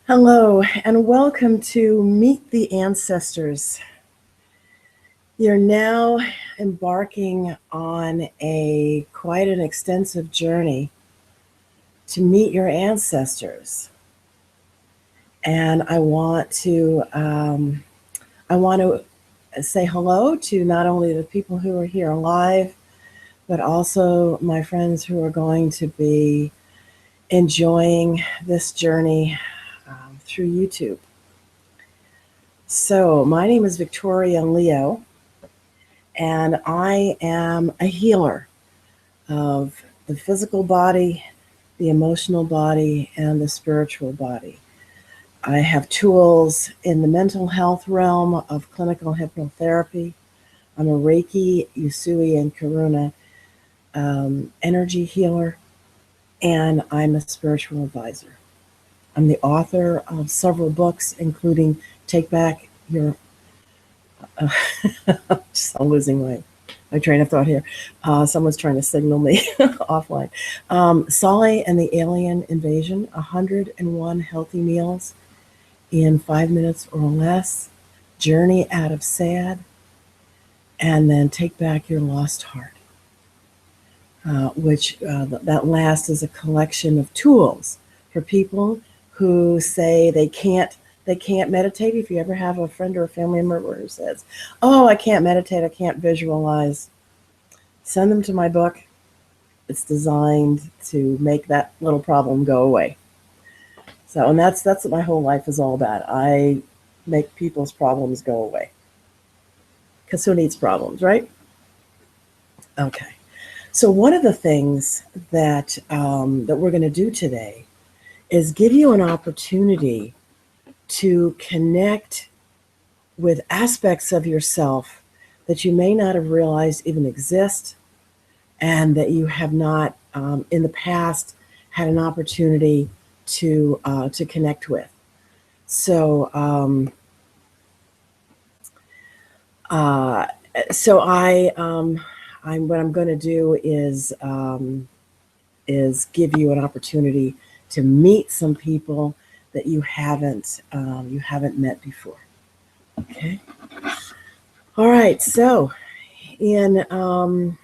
Hello, and welcome to Meet the Ancestors. You're now embarking on a quite an extensive journey to meet your ancestors. And I want to say hello to not only the people who are here live, but also my friends who are going to be enjoying this journey through YouTube. So, my name is Victoria Leo, and I am a healer of the physical body, the emotional body, and the spiritual body. I have tools in the mental health realm of clinical hypnotherapy. I'm a Reiki, Usui, and Karuna energy healer, and I'm a spiritual advisor. I'm the author of several books, including Take Back Your uh, I'm losing my train of thought here. Someone's trying to signal me offline. Solly and the Alien Invasion, 101 Healthy Meals in 5 minutes or less, Journey Out of Sad, and then Take Back Your Lost Heart, which that last is a collection of tools for people who say they can't meditate. If you ever have a friend or a family member who says, "Oh, I can't meditate, I can't visualize," send them to my book. It's designed to make that little problem go away. So, and that's what my whole life is all about. I make people's problems go away. Because who needs problems, right? Okay. So one of the things that that we're going to do today is give you an opportunity to connect with aspects of yourself that you may not have realized even exist, and that you have not in the past had an opportunity to connect with. So uh, so I'm what I'm going to do is give you an opportunity to meet some people that you haven't met before. Okay. All right. So, in a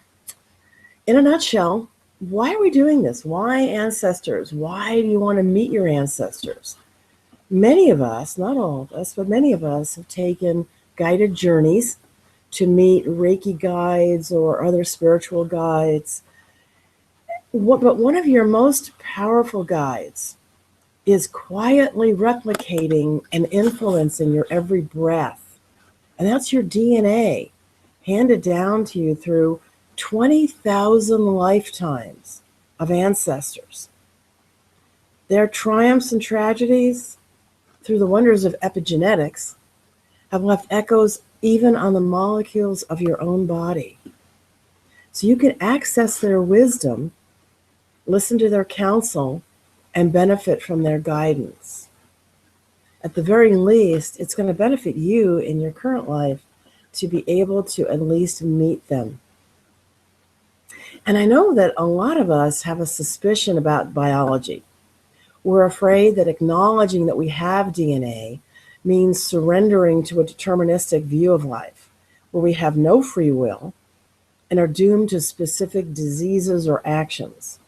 nutshell, why are we doing this? Why ancestors? Why do you want to meet your ancestors? Many of us, not all of us, but many of us have taken guided journeys to meet Reiki guides or other spiritual guides. But one of your most powerful guides is quietly replicating and influencing your every breath. And that's your DNA, handed down to you through 20,000 lifetimes of ancestors. Their triumphs and tragedies, through the wonders of epigenetics, have left echoes even on the molecules of your own body. So you can access their wisdom, listen to their counsel, and benefit from their guidance. At the very least, it's going to benefit you in your current life to be able to at least meet them. And I know that a lot of us have a suspicion about biology. We're afraid that acknowledging that we have DNA means surrendering to a deterministic view of life, where we have no free will and are doomed to specific diseases or actions.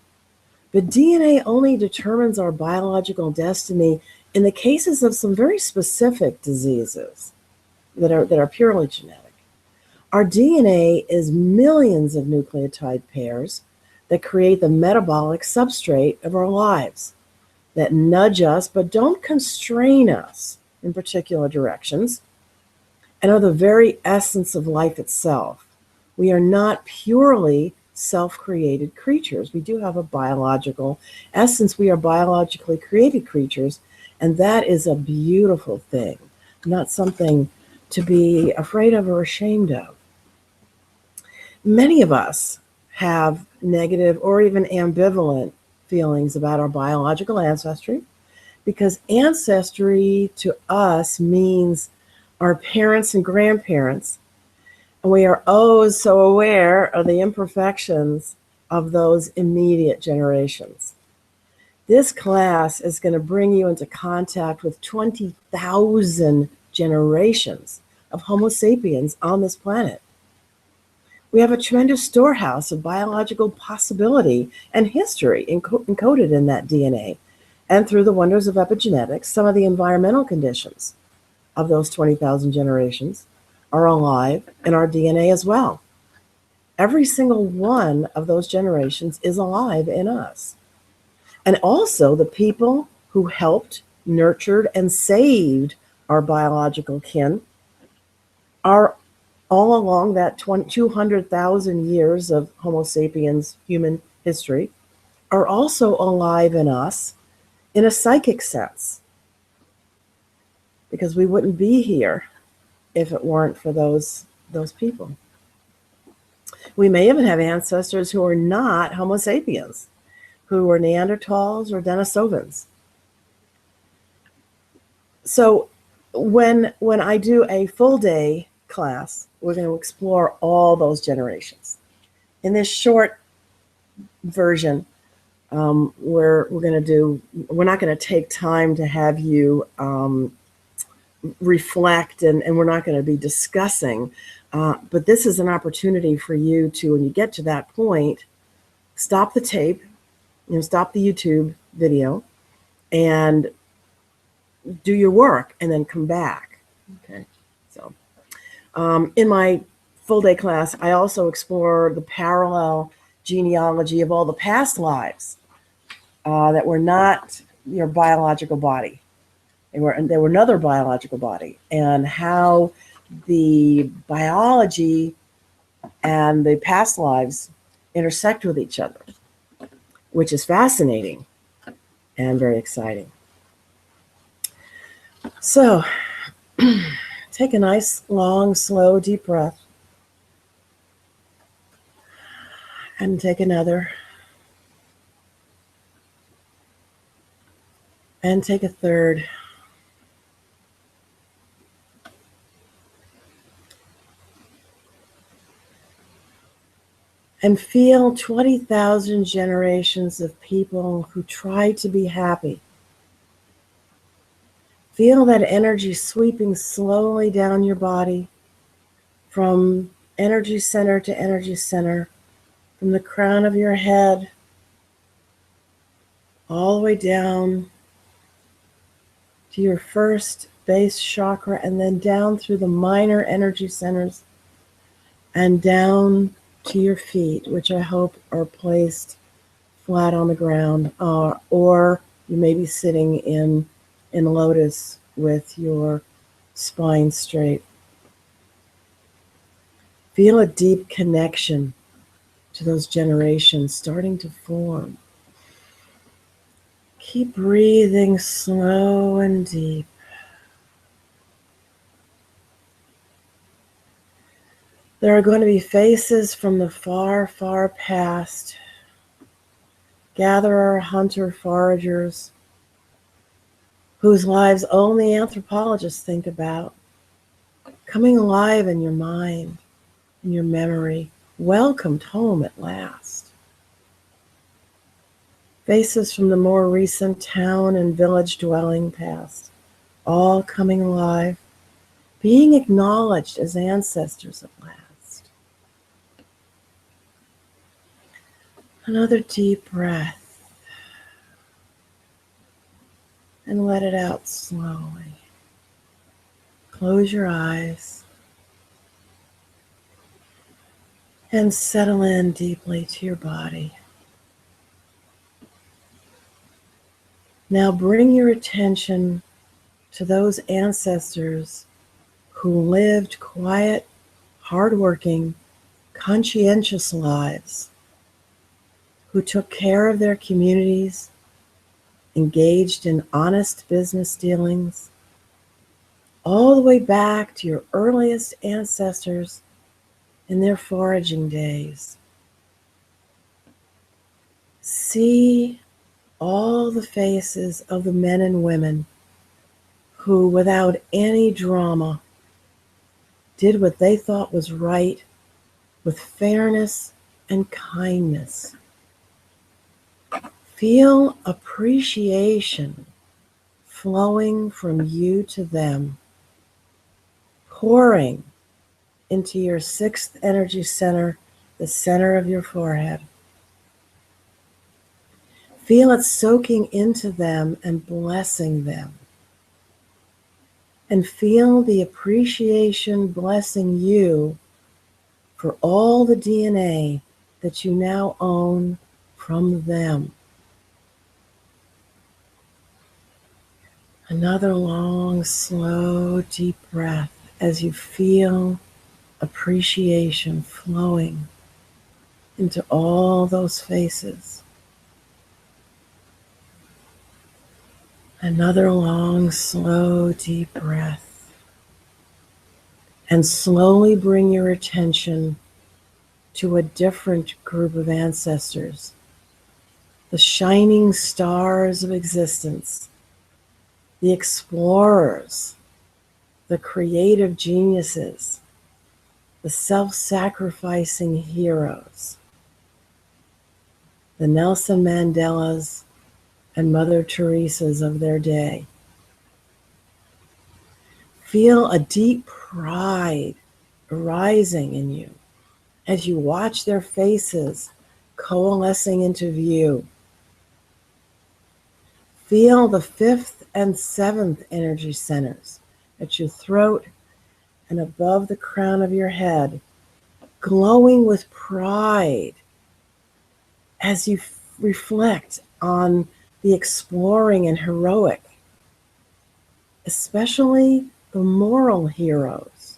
But DNA only determines our biological destiny in the cases of some very specific diseases that are purely genetic. Our DNA is millions of nucleotide pairs that create the metabolic substrate of our lives, that nudge us but don't constrain us in particular directions, and are the very essence of life itself. We are not purely self-created creatures. We do have a biological essence. We are biologically created creatures, and that is a beautiful thing, not something to be afraid of or ashamed of. Many of us have negative or even ambivalent feelings about our biological ancestry, because ancestry to us means our parents and grandparents, and we are oh so aware of the imperfections of those immediate generations. This class is going to bring you into contact with 20,000 generations of Homo sapiens on this planet. We have a tremendous storehouse of biological possibility and history encoded in that DNA. And through the wonders of epigenetics, some of the environmental conditions of those 20,000 generations are alive in our DNA as well. Every single one of those generations is alive in us. And also the people who helped, nurtured, and saved our biological kin are all along that 200,000 years of Homo sapiens human history are also alive in us in a psychic sense, because we wouldn't be here if it weren't for those people. We may even have ancestors who are not Homo sapiens, who were Neanderthals or Denisovans. So when I do a full day class, we're going to explore all those generations. In this short version, we're not going to take time to have you reflect, and we're not going to be discussing, but this is an opportunity for you to, when you get to that point, stop the tape, stop the YouTube video, and do your work, and then come back. Okay, so in my full day class, I also explore the parallel genealogy of all the past lives that were not your biological body. They were another biological body, and how the biology and the past lives intersect with each other, which is fascinating and very exciting. So take a nice, long, slow, deep breath, and take another, and take a third. And feel 20,000 generations of people who try to be happy. Feel that energy sweeping slowly down your body, from energy center to energy center, from the crown of your head all the way down to your first base chakra, and then down through the minor energy centers and down to your feet, which I hope are placed flat on the ground, or you may be sitting in lotus with your spine straight. Feel a deep connection to those generations starting to form. Keep breathing slow and deep. There are going to be faces from the far, far past, gatherer, hunter, foragers, whose lives only anthropologists think about, coming alive in your mind, in your memory, welcomed home at last. Faces from the more recent town and village dwelling past, all coming alive, being acknowledged as ancestors at last. Another deep breath, and let it out slowly. Close your eyes and settle in deeply to your body. Now bring your attention to those ancestors who lived quiet, hardworking, conscientious lives, who took care of their communities, engaged in honest business dealings, all the way back to your earliest ancestors in their foraging days. See all the faces of the men and women who, without any drama, did what they thought was right with fairness and kindness. Feel appreciation flowing from you to them, pouring into your sixth energy center, the center of your forehead. Feel it soaking into them and blessing them. And feel the appreciation blessing you for all the DNA that you now own from them. Another long, slow, deep breath as you feel appreciation flowing into all those faces. Another long, slow, deep breath. And slowly bring your attention to a different group of ancestors, the shining stars of existence, the explorers, the creative geniuses, the self-sacrificing heroes, the Nelson Mandelas and Mother Teresas of their day. Feel a deep pride arising in you as you watch their faces coalescing into view. Feel the fifth and seventh energy centers at your throat and above the crown of your head, glowing with pride as you reflect on the exploring and heroic, especially the moral heroes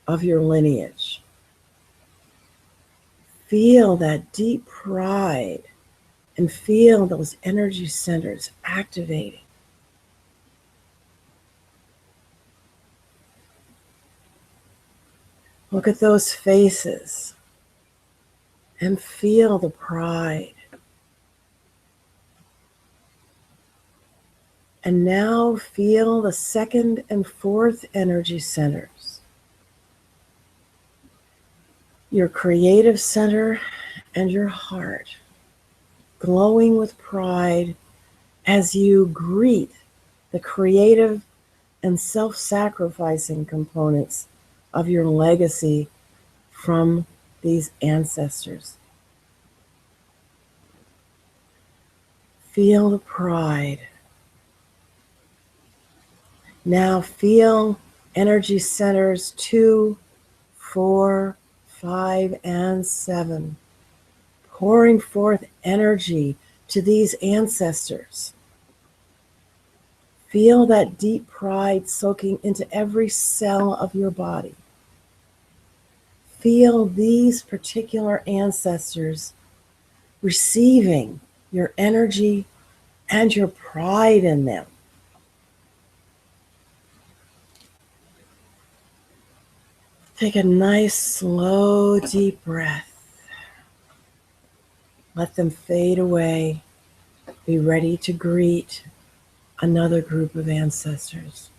of your lineage. Feel that deep pride and feel those energy centers activating. Look at those faces and feel the pride. And now feel the second and fourth energy centers. Your creative center and your heart glowing with pride as you greet the creative and self-sacrificing components of your legacy from these ancestors. Feel the pride. Now feel energy centers 2, 4, 5, and 7, pouring forth energy to these ancestors. Feel that deep pride soaking into every cell of your body. Feel these particular ancestors receiving your energy and your pride in them. Take a nice, slow, deep breath. Let them fade away. Be ready to greet another group of ancestors.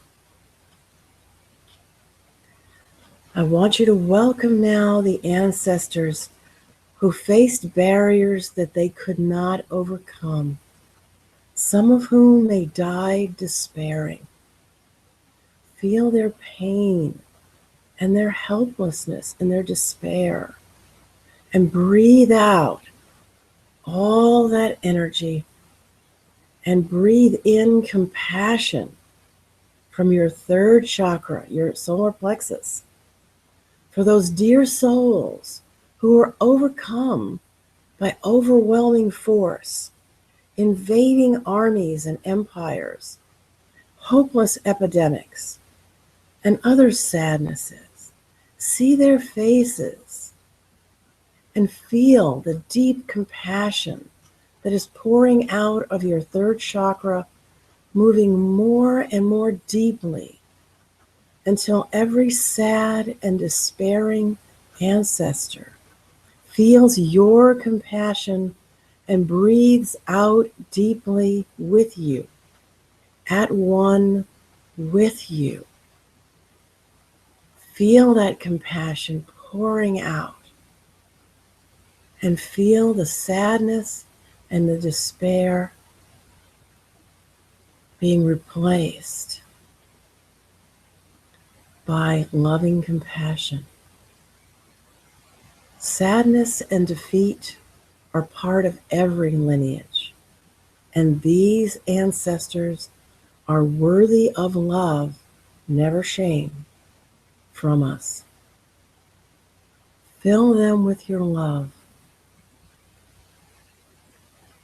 I want you to welcome now the ancestors who faced barriers that they could not overcome, some of whom may die despairing. Feel their pain and their helplessness and their despair, and breathe out all that energy and breathe in compassion from your third chakra, your solar plexus, for those dear souls who are overcome by overwhelming force, invading armies and empires, hopeless epidemics, and other sadnesses. See their faces and feel the deep compassion that is pouring out of your third chakra, moving more and more deeply until every sad and despairing ancestor feels your compassion and breathes out deeply with you, at one with you. Feel that compassion pouring out and feel the sadness and the despair being replaced by loving compassion. Sadness and defeat are part of every lineage, and these ancestors are worthy of love, never shame, from us. Fill them with your love.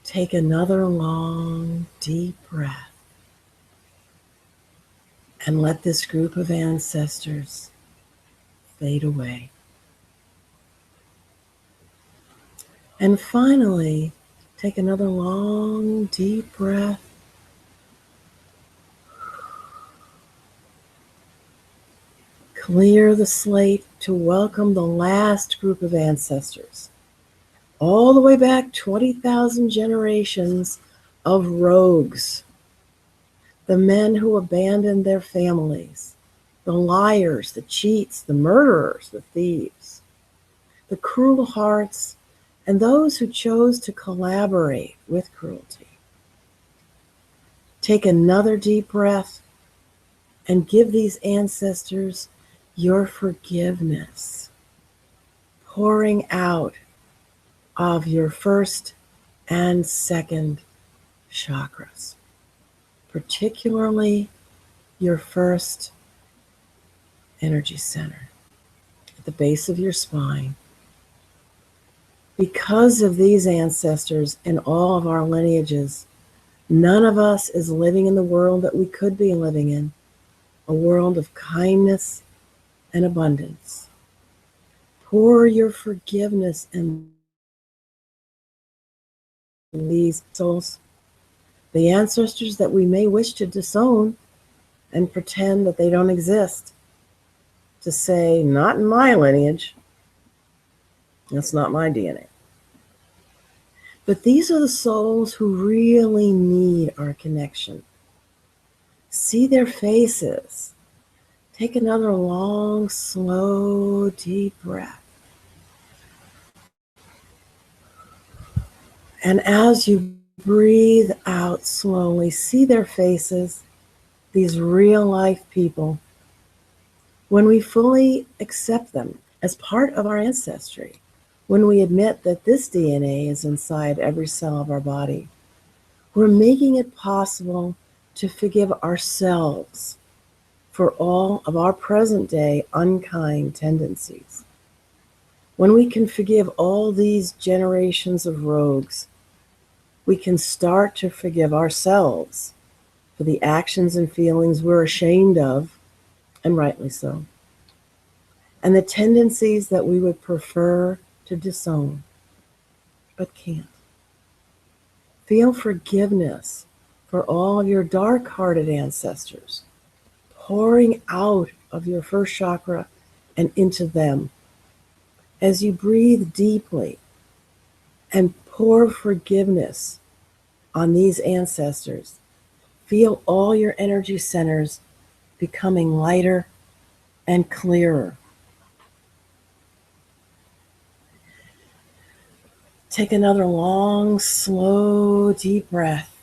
Take another long, deep breath and let this group of ancestors fade away. And finally, take another long, deep breath. Clear the slate to welcome the last group of ancestors, all the way back 20,000 generations of rogues, the men who abandoned their families, the liars, the cheats, the murderers, the thieves, the cruel hearts, and those who chose to collaborate with cruelty. Take another deep breath and give these ancestors your forgiveness, pouring out of your first and second chakras, particularly your first energy center at the base of your spine. Because of these ancestors and all of our lineages, none of us is living in the world that we could be living in, a world of kindness and abundance. Pour your forgiveness in these souls, the ancestors that we may wish to disown and pretend that they don't exist, to say, not in my lineage, that's not my DNA. But these are the souls who really need our connection. See their faces. Take another long, slow, deep breath. And as you breathe out slowly, see their faces, these real life people. When we fully accept them as part of our ancestry, when we admit that this DNA is inside every cell of our body, we're making it possible to forgive ourselves for all of our present day unkind tendencies. When we can forgive all these generations of rogues, we can start to forgive ourselves for the actions and feelings we're ashamed of, and rightly so, and the tendencies that we would prefer to disown, but can't. Feel forgiveness for all of your dark-hearted ancestors, pouring out of your first chakra and into them. As you breathe deeply and pour forgiveness on these ancestors, feel all your energy centers becoming lighter and clearer. Take another long, slow, deep breath.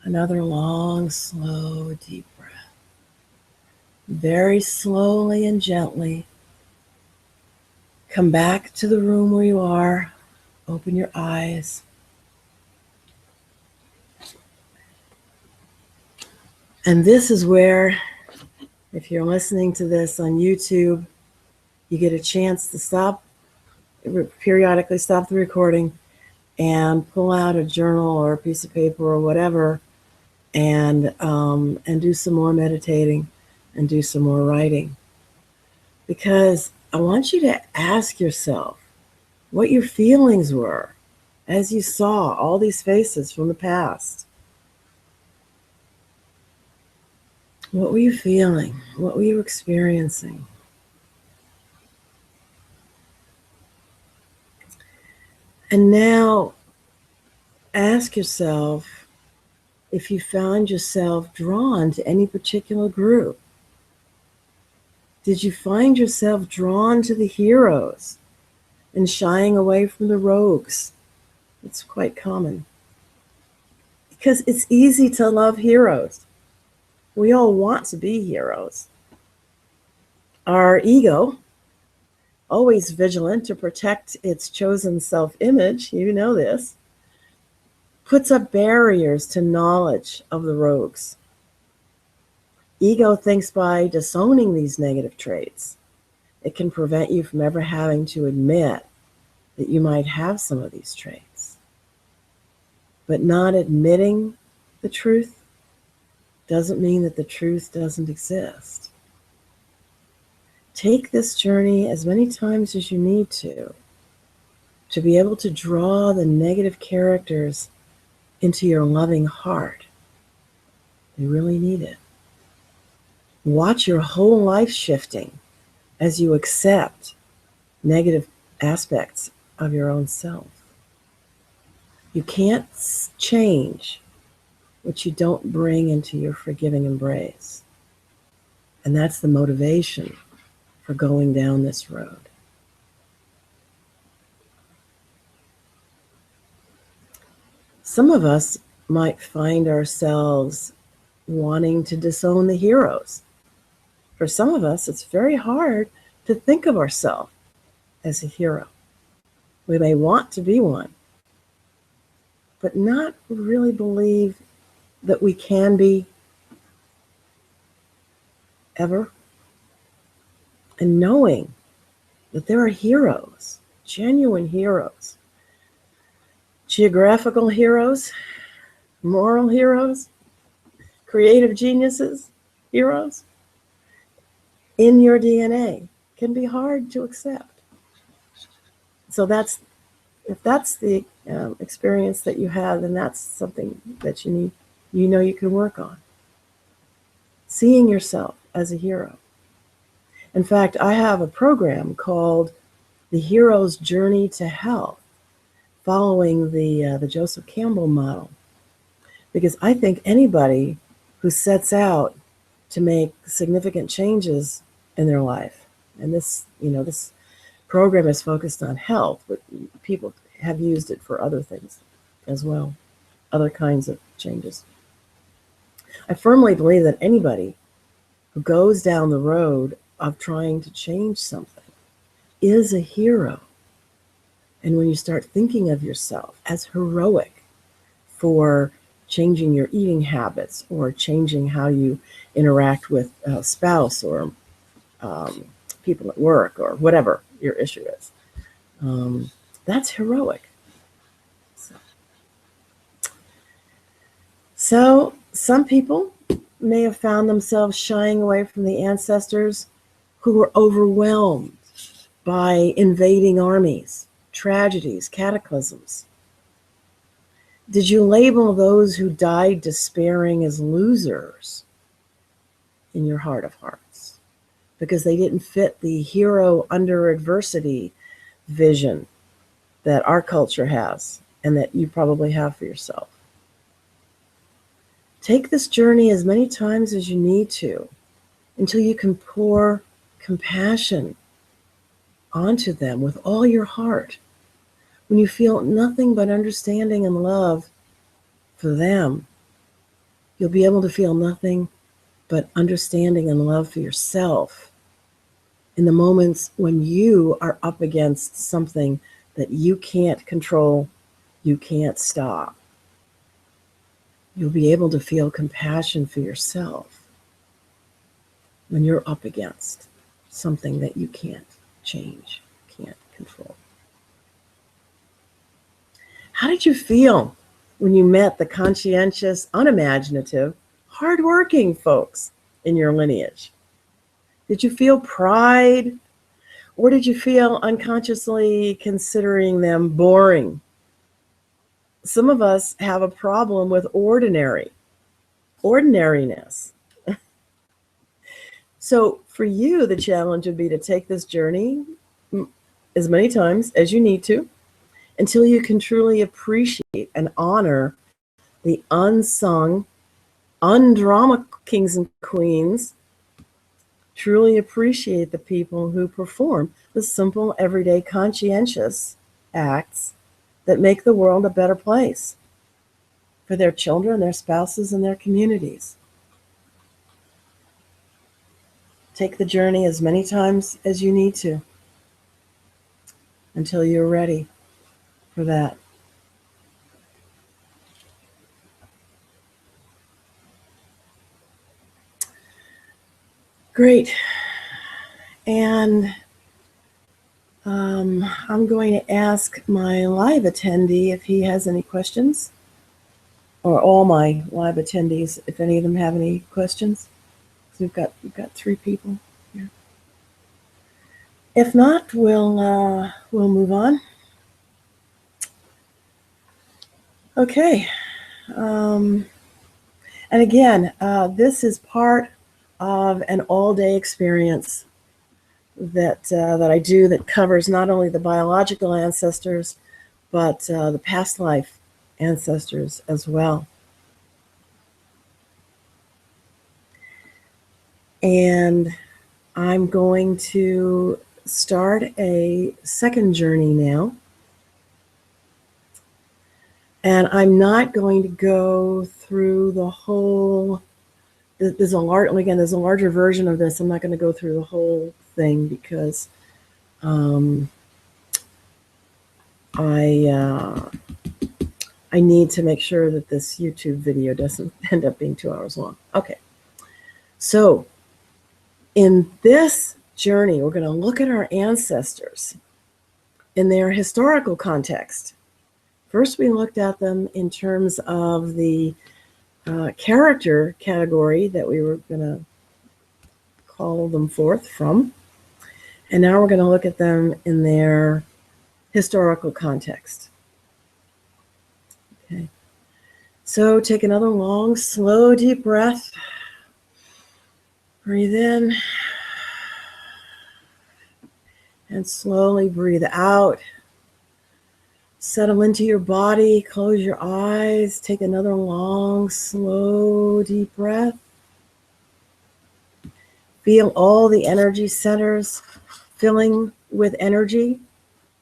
Another long, slow, deep breath. Very slowly and gently, come back to the room where you are. Open your eyes. And this is where, if you're listening to this on YouTube, you get a chance to periodically stop the recording and pull out a journal or a piece of paper or whatever, and do some more meditating and do some more writing. Because I want you to ask yourself what your feelings were as you saw all these faces from the past. What were you feeling? What were you experiencing? And now ask yourself if you found yourself drawn to any particular group. Did you find yourself drawn to the heroes and shying away from the rogues It's quite common. Because it's easy to love heroes. We all want to be heroes. Our ego, always vigilant to protect its chosen self-image, you know this, puts up barriers to knowledge of the rogues. Ego thinks by disowning these negative traits, it can prevent you from ever having to admit that you might have some of these traits. But not admitting the truth doesn't mean that the truth doesn't exist. Take this journey as many times as you need to be able to draw the negative characters into your loving heart. You really need it. Watch your whole life shifting as you accept negative aspects of your own self. You can't change what you don't bring into your forgiving embrace. And that's the motivation for going down this road. Some of us might find ourselves wanting to disown the heroes. For some of us, it's very hard to think of ourselves as a hero. We may want to be one, but not really believe that we can be ever. And knowing that there are heroes, genuine heroes, geographical heroes, moral heroes, creative geniuses, heroes, in your DNA can be hard to accept. So if that's the experience that you have, then that's something that you can work on. Seeing yourself as a hero. In fact, I have a program called The Hero's Journey to Health, following the Joseph Campbell model, because I think anybody who sets out to make significant changes in their life, and this program is focused on health, but people have used it for other things as well, other kinds of changes. I firmly believe that anybody who goes down the road of trying to change something is a hero. And when you start thinking of yourself as heroic for changing your eating habits or changing how you interact with a spouse or people at work or whatever your issue is, that's heroic. So some people may have found themselves shying away from the ancestors who were overwhelmed by invading armies, tragedies, cataclysms. Did you label those who died despairing as losers in your heart of hearts because they didn't fit the hero under adversity vision that our culture has and that you probably have for yourself? Take this journey as many times as you need to until you can pour compassion onto them with all your heart. When you feel nothing but understanding and love for them, you'll be able to feel nothing but understanding and love for yourself in the moments when you are up against something that you can't control, you can't stop. You'll be able to feel compassion for yourself when you're up against something that you can't change, can't control. How did you feel when you met the conscientious, unimaginative, hardworking folks in your lineage? Did you feel pride, or did you feel unconsciously considering them boring? Some of us have a problem with ordinariness. So for you, the challenge would be to take this journey as many times as you need to until you can truly appreciate and honor the unsung, undrama kings and queens. Truly appreciate the people who perform the simple, everyday, conscientious acts that make the world a better place for their children, their spouses, and their communities. Take the journey as many times as you need to until you're ready for that. Great. And I'm going to ask my live attendee if he has any questions, or all my live attendees, if any of them have any questions. So we've got 3 people here. If not, we'll move on. Okay. And again, this is part of an all-day experience that I do that covers not only the biological ancestors, but the past life ancestors as well. And I'm going to start a second journey now. And I'm not going to go through the whole, there's a larger version of this. I'm not going to go through the whole thing because I need to make sure that this YouTube video doesn't end up being 2 hours long. Okay. So in this journey, we're going to look at our ancestors in their historical context. First, we looked at them in terms of the character category that we were going to call them forth from. And now we're going to look at them in their historical context. Okay. So take another long, slow, deep breath. Breathe in. And slowly breathe out. Settle into your body. Close your eyes. Take another long, slow, deep breath. Feel all the energy centers filling with energy,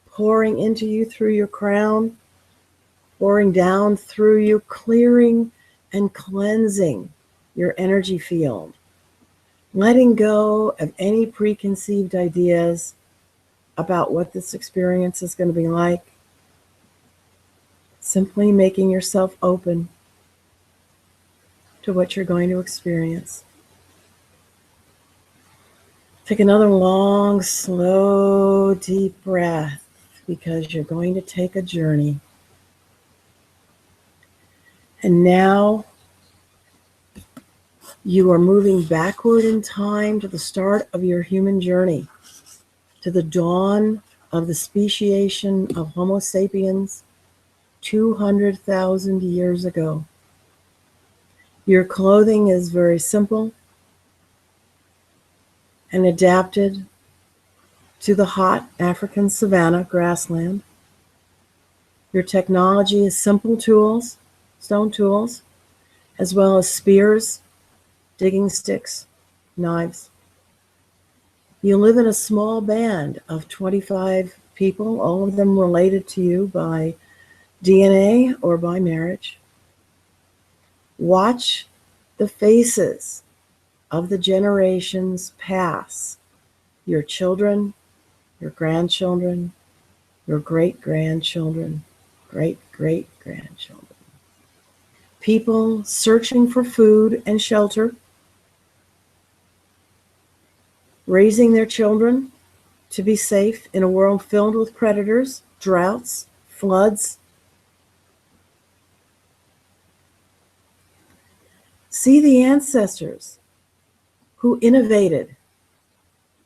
pouring into you through your crown, pouring down through you, clearing and cleansing your energy field. Letting go of any preconceived ideas about what this experience is going to be like. Simply making yourself open to what you're going to experience. Take another long, slow, deep breath because you're going to take a journey. And now you are moving backward in time to the start of your human journey, to the dawn of the speciation of Homo sapiens 200,000 years ago. Your clothing is very simple and adapted to the hot African savanna grassland. Your technology is simple tools, stone tools, as well as spears, digging sticks, knives. You live in a small band of 25 people, all of them related to you by DNA or by marriage. Watch the faces of the generations pass. Your children, your grandchildren, your great-grandchildren, great-great-grandchildren. People searching for food and shelter, raising their children to be safe in a world filled with predators, droughts, floods. See the ancestors who innovated.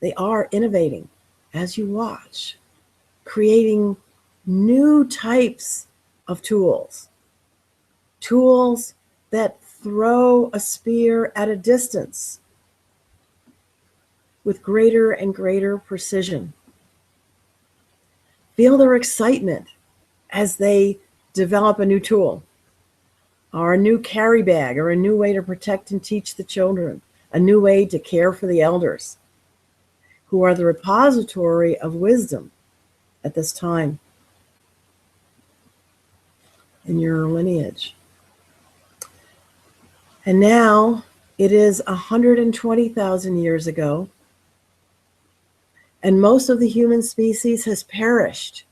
They are innovating as you watch, creating new types of tools. Tools that throw a spear at a distance with greater and greater precision. Feel their excitement as they develop a new tool, or a new carry bag, or a new way to protect and teach the children, a new way to care for the elders, who are the repository of wisdom at this time. in your lineage. And now it is 120,000 years ago, and most of the human species has perished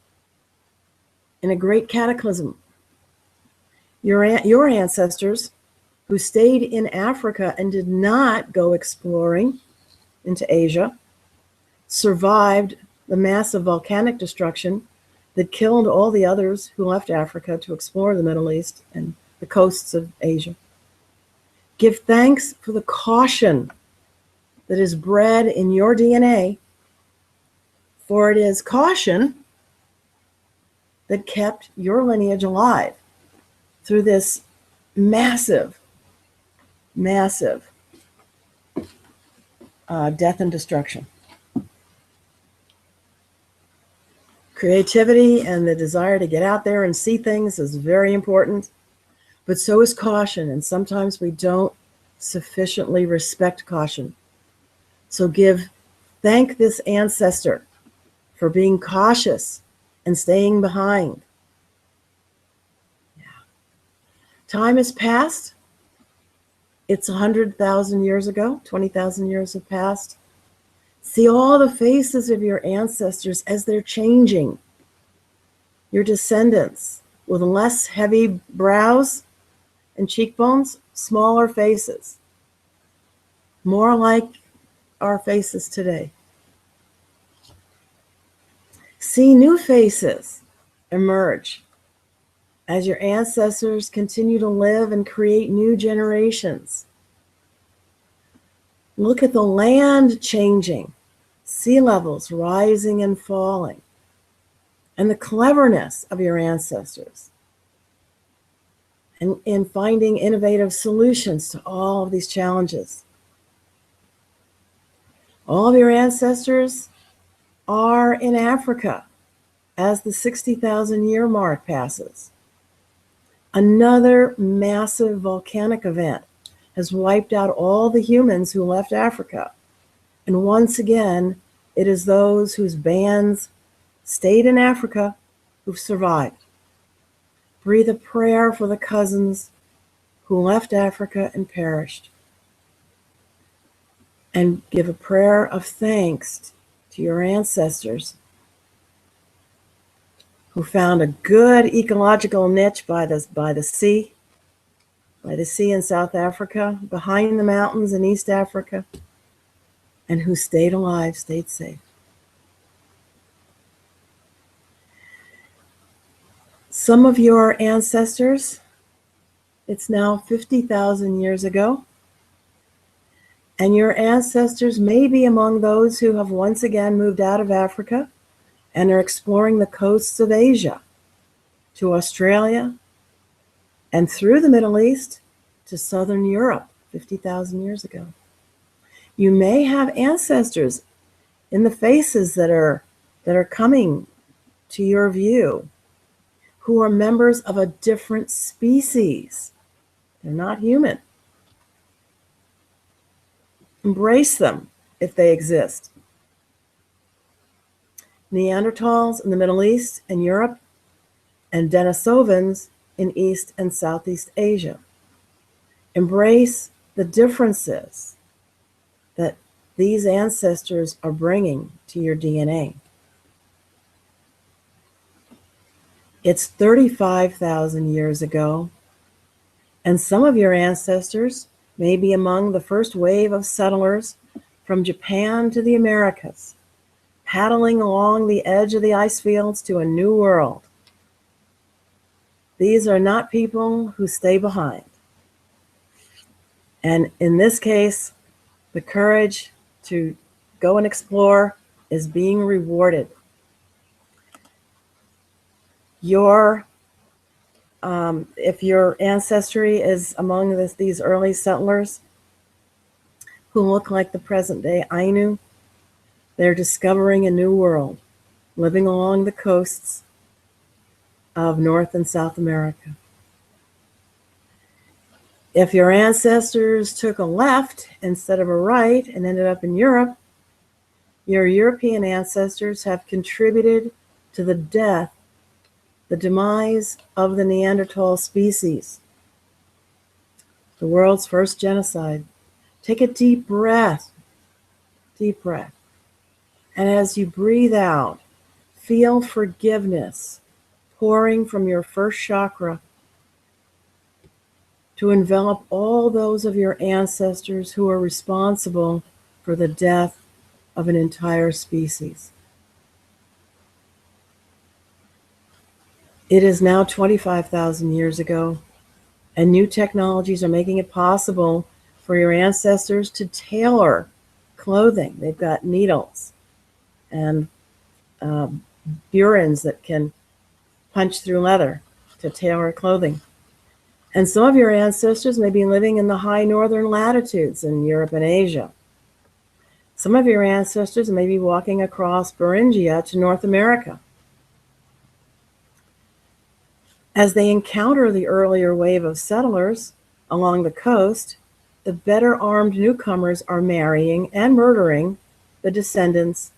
in a great cataclysm. Your ancestors, who stayed in Africa and did not go exploring into Asia, survived the massive volcanic destruction that killed all the others who left Africa to explore the Middle East and the coasts of Asia. Give thanks for the caution that is bred in your DNA, for it is caution that kept your lineage alive through this massive death and destruction. Creativity and the desire to get out there and see things is very important, but so is caution, and sometimes we don't sufficiently respect caution. So thank this ancestor for being cautious and staying behind. Yeah. Time has passed. It's 100,000 years ago, 20,000 years have passed. See all the faces of your ancestors as they're changing. Your descendants with less heavy brows and cheekbones, smaller faces, more like our faces today. See new faces emerge as your ancestors continue to live and create new generations. Look at the land changing, sea levels rising and falling, and the cleverness of your ancestors and in finding innovative solutions to all of these challenges. All of your ancestors are in Africa as the 60,000 year mark passes. Another massive volcanic event has wiped out all the humans who left Africa. And once again, it is those whose bands stayed in Africa who've survived. Breathe a prayer for the cousins who left Africa and perished. And give a prayer of thanks to your ancestors who found a good ecological niche by the sea in South Africa, behind the mountains in East Africa, and who stayed alive, stayed safe. Some of your ancestors, it's now 50,000 years ago, and your ancestors may be among those who have once again moved out of Africa and are exploring the coasts of Asia to Australia and through the Middle East to Southern Europe 50,000 years ago. You may have ancestors in the faces that are coming to your view who are members of a different species. They're not human. Embrace them if they exist. Neanderthals in the Middle East and Europe, and Denisovans in East and Southeast Asia. Embrace the differences that these ancestors are bringing to your DNA. It's 35,000 years ago, and some of your ancestors may be among the first wave of settlers from Japan to the Americas, paddling along the edge of the ice fields to a new world. These are not people who stay behind. And in this case, the courage to go and explore is being rewarded. If your ancestry is among these early settlers who look like the present day Ainu, they're discovering a new world, living along the coasts of North and South America. If your ancestors took a left instead of a right and ended up in Europe, your European ancestors have contributed to the death the demise of the Neanderthal species, the world's first genocide. Take a deep breath, deep breath. And as you breathe out, feel forgiveness pouring from your first chakra to envelop all those of your ancestors who are responsible for the death of an entire species. It is now 25,000 years ago, and new technologies are making it possible for your ancestors to tailor clothing. They've got needles and burins that can punch through leather to tailor clothing. And some of your ancestors may be living in the high northern latitudes in Europe and Asia. Some of your ancestors may be walking across Beringia to North America. As they encounter the earlier wave of settlers along the coast, the better armed newcomers are marrying and murdering the descendants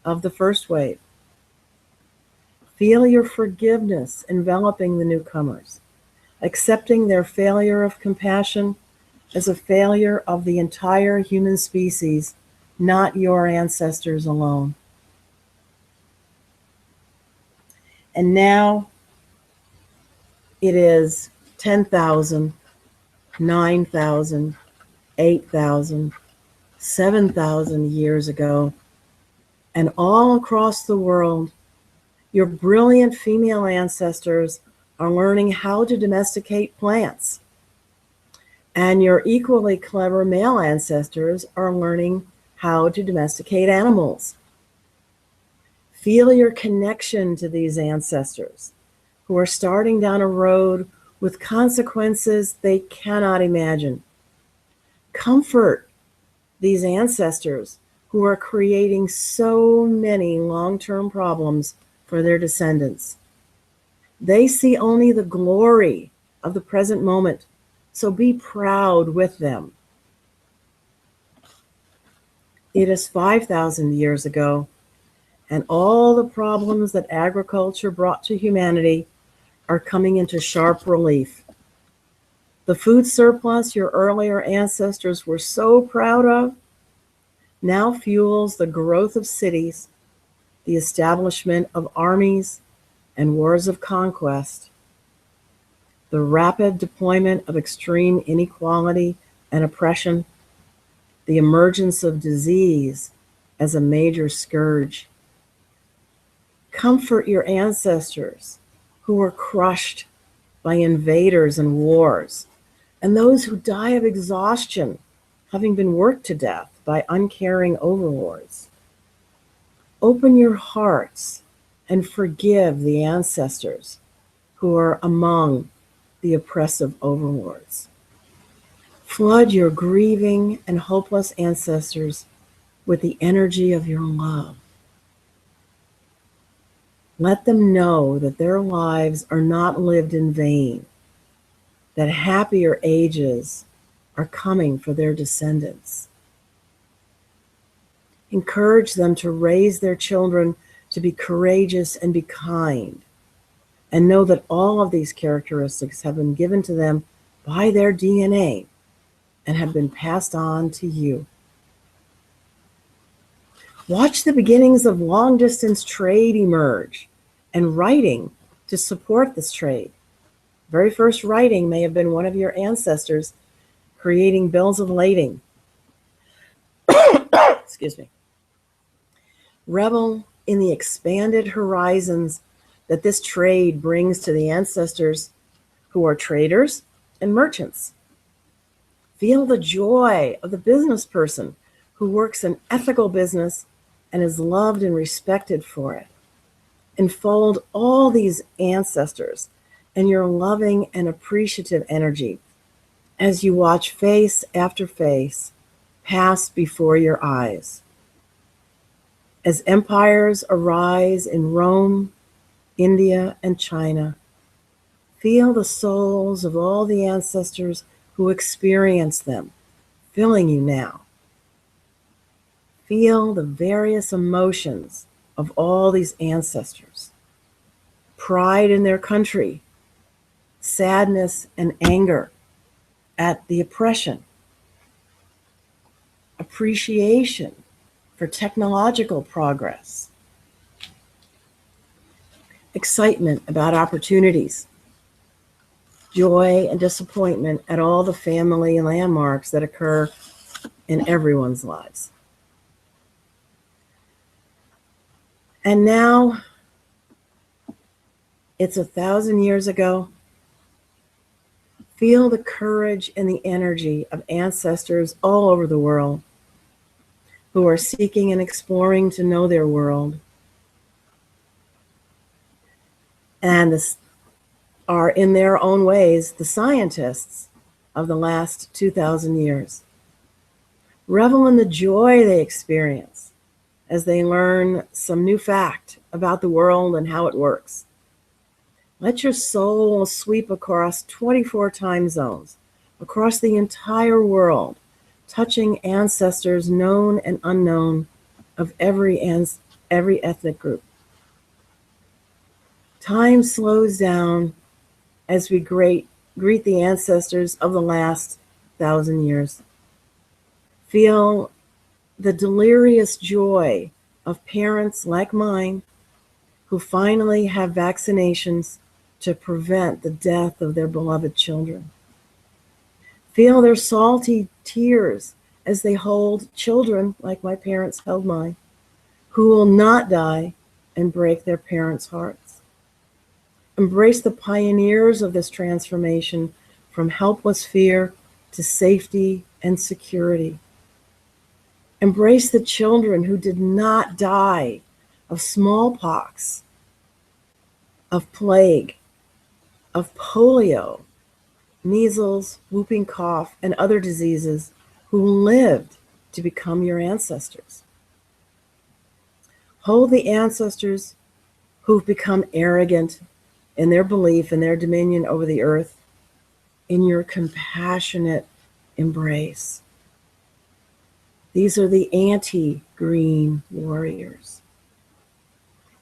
of the first wave. Feel your forgiveness enveloping the newcomers, accepting their failure of compassion as a failure of the entire human species, not your ancestors alone. And now it is 10,000, 9,000, 8,000, 7,000 years ago, and all across the world, your brilliant female ancestors are learning how to domesticate plants. And your equally clever male ancestors are learning how to domesticate animals. Feel your connection to these ancestors who are starting down a road with consequences they cannot imagine. Comfort these ancestors who are creating so many long-term problems for their descendants. They see only the glory of the present moment, so be proud with them. It is 5,000 years ago, and all the problems that agriculture brought to humanity are coming into sharp relief. The food surplus your earlier ancestors were so proud of now fuels the growth of cities, the establishment of armies and wars of conquest, the rapid deployment of extreme inequality and oppression, the emergence of disease as a major scourge. Comfort your ancestors who were crushed by invaders and wars, and those who die of exhaustion, having been worked to death by uncaring overlords. Open your hearts and forgive the ancestors who are among the oppressive overlords. Flood your grieving and hopeless ancestors with the energy of your love. Let them know that their lives are not lived in vain, that happier ages are coming for their descendants. Encourage them to raise their children to be courageous and be kind, and know that all of these characteristics have been given to them by their DNA and have been passed on to you. Watch the beginnings of long-distance trade emerge and writing to support this trade. Very first writing may have been one of your ancestors creating bills of lading. Excuse me. Revel in the expanded horizons that this trade brings to the ancestors who are traders and merchants. Feel the joy of the business person who works an ethical business and is loved and respected for it. Enfold all these ancestors in your loving and appreciative energy as you watch face after face pass before your eyes. As empires arise in Rome, India, and China, feel the souls of all the ancestors who experienced them filling you now. Feel the various emotions of all these ancestors. pride in their country, sadness and anger at the oppression, appreciation for technological progress, excitement about opportunities, joy and disappointment at all the family landmarks that occur in everyone's lives. And now it's 1,000 years ago. Feel the courage and the energy of ancestors all over the world who are seeking and exploring to know their world and are in their own ways the scientists of the last 2,000 years. Revel in the joy they experience as they learn some new fact about the world and how it works. Let your soul sweep across 24 time zones, across the entire world, touching ancestors known and unknown of every ethnic group. Time slows down as we greet the ancestors of the last 1,000 years. Feel the delirious joy of parents like mine who finally have vaccinations to prevent the death of their beloved children. Feel their salty tears as they hold children like my parents held mine, who will not die and break their parents' hearts. Embrace the pioneers of this transformation from helpless fear to safety and security. Embrace the children who did not die of smallpox, of plague, of polio, measles, whooping cough, and other diseases who lived to become your ancestors. Hold the ancestors who've become arrogant in their belief and their dominion over the earth in your compassionate embrace. These are the anti-green warriors.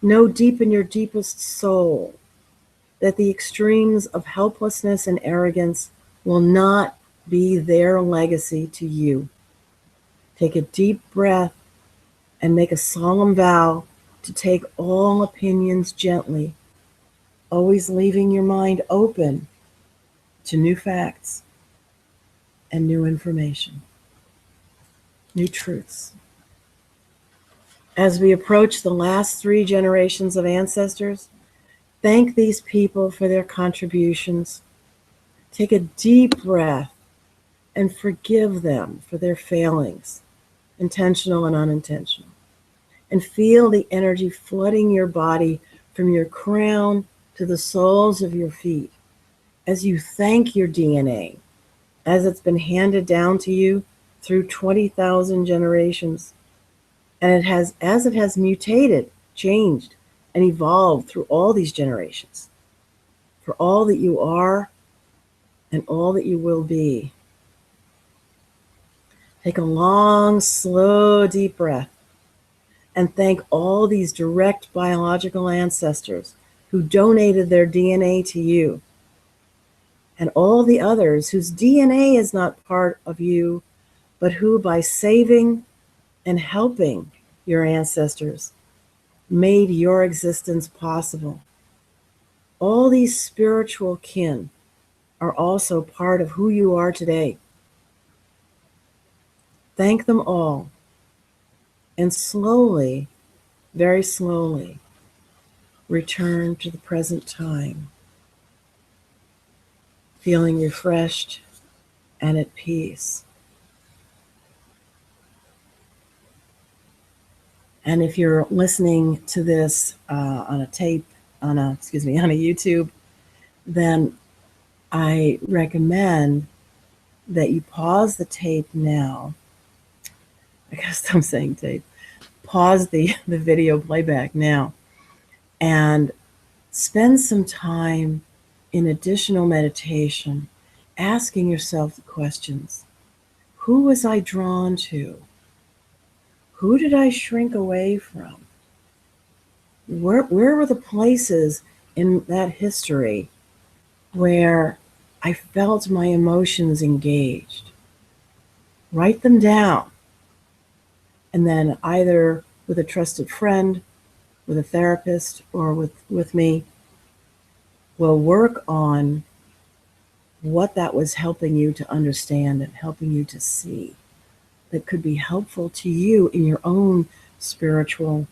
Know deep in your deepest soul that the extremes of helplessness and arrogance will not be their legacy to you. Take a deep breath and make a solemn vow to take all opinions gently, always leaving your mind open to new facts and new information, new truths. As we approach the last 3 generations of ancestors, thank these people for their contributions. Take a deep breath and forgive them for their failings, intentional and unintentional. And feel the energy flooding your body from your crown to the soles of your feet as you thank your DNA, as it's been handed down to you through 20,000 generations. And as it has mutated, changed, and evolved through all these generations, for all that you are and all that you will be. Take a long, slow, deep breath and thank all these direct biological ancestors who donated their DNA to you, and all the others whose DNA is not part of you, but who, by saving and helping your ancestors, made your existence possible. All these spiritual kin are also part of who you are today. Thank them all, and slowly, very slowly, return to the present time, feeling refreshed and at peace. And if you're listening to this on a YouTube, then I recommend that you pause the tape now. I gotta stop saying tape. Pause the video playback now and spend some time in additional meditation asking yourself the questions. Who was I drawn to? Who did I shrink away from? Where were the places in that history where I felt my emotions engaged. Write them down. And then either with a trusted friend, with a therapist, or with me, we'll work on what that was helping you to understand and helping you to see that could be helpful to you in your own spiritual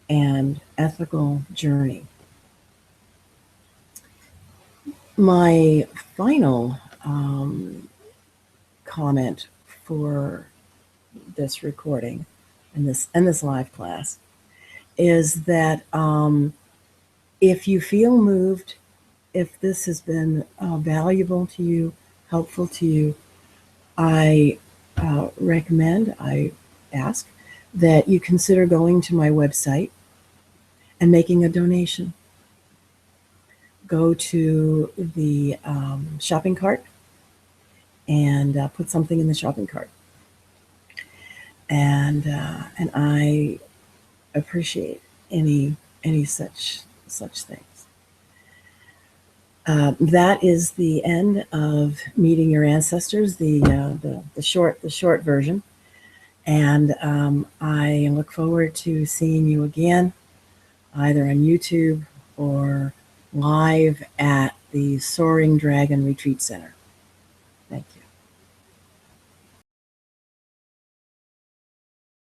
and ethical journey. My final comment for this recording and this live class is that if you feel moved, if this has been valuable to you, helpful to you, I recommend, I ask that you consider going to my website and making a donation. Go to the shopping cart and put something in the shopping cart. And I appreciate any such things. That is the end of meeting your ancestors, the short version, and I look forward to seeing you again, either on YouTube or live at the Soaring Dragon Retreat Center.